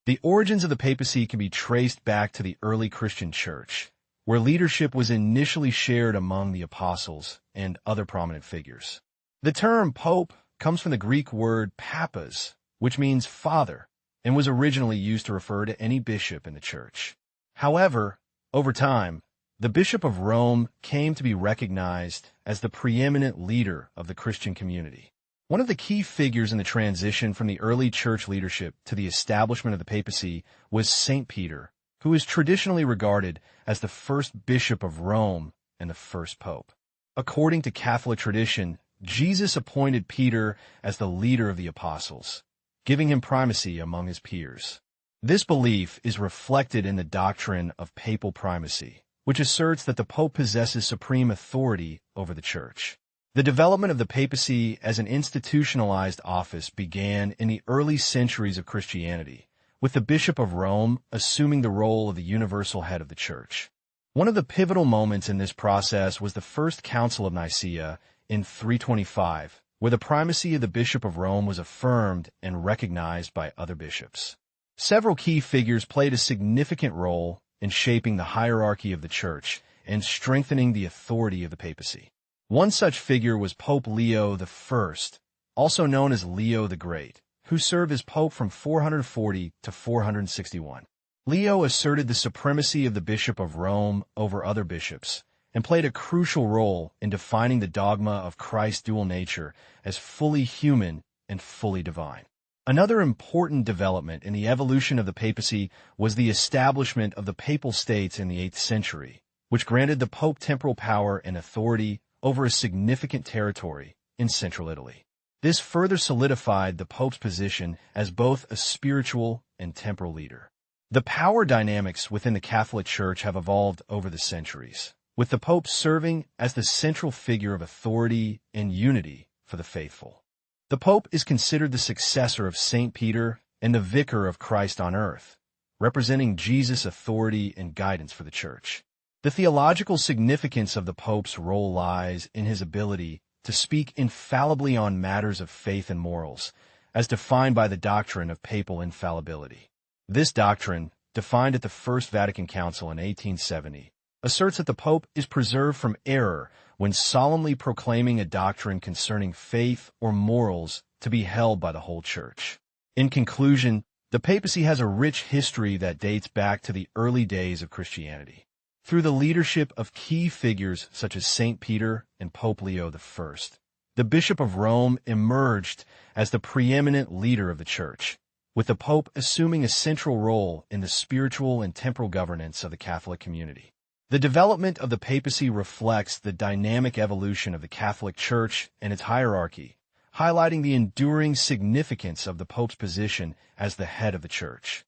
The origins of the papacy can be traced back to the early Christian church, where leadership was initially shared among the apostles and other prominent figures. The term pope comes from the Greek word papas, which means father, and was originally used to refer to any bishop in the church. However, over time, the Bishop of Rome came to be recognized as the preeminent leader of the Christian community. One of the key figures in the transition from the early church leadership to the establishment of the papacy was Saint Peter, who is traditionally regarded as the first bishop of Rome and the first pope. According to Catholic tradition, Jesus appointed Peter as the leader of the apostles, giving him primacy among his peers. This belief is reflected in the doctrine of papal primacy, which asserts that the pope possesses supreme authority over the church. The development of the papacy as an institutionalized office began in the early centuries of Christianity, with the Bishop of Rome assuming the role of the universal head of the church. One of the pivotal moments in this process was the First Council of Nicaea in 325, where the primacy of the Bishop of Rome was affirmed and recognized by other bishops. Several key figures played a significant role in shaping the hierarchy of the church and strengthening the authority of the papacy. One such figure was Pope Leo I, also known as Leo the Great, who served as pope from 440 to 461. Leo asserted the supremacy of the Bishop of Rome over other bishops and played a crucial role in defining the dogma of Christ's dual nature as fully human and fully divine. Another important development in the evolution of the papacy was the establishment of the Papal States in the 8th century, which granted the Pope temporal power and authority over a significant territory in central Italy. This further solidified the Pope's position as both a spiritual and temporal leader. The power dynamics within the Catholic Church have evolved over the centuries, with the Pope serving as the central figure of authority and unity for the faithful. The Pope is considered the successor of Saint Peter and the vicar of Christ on earth, representing Jesus' authority and guidance for the Church. The theological significance of the Pope's role lies in his ability to speak infallibly on matters of faith and morals, as defined by the doctrine of papal infallibility. This doctrine, defined at the First Vatican Council in 1870, asserts that the Pope is preserved from error when solemnly proclaiming a doctrine concerning faith or morals to be held by the whole Church. In conclusion, the papacy has a rich history that dates back to the early days of Christianity. Through the leadership of key figures such as Saint Peter and Pope Leo I, the Bishop of Rome emerged as the preeminent leader of the Church, with the Pope assuming a central role in the spiritual and temporal governance of the Catholic community. The development of the papacy reflects the dynamic evolution of the Catholic Church and its hierarchy, highlighting the enduring significance of the Pope's position as the head of the Church.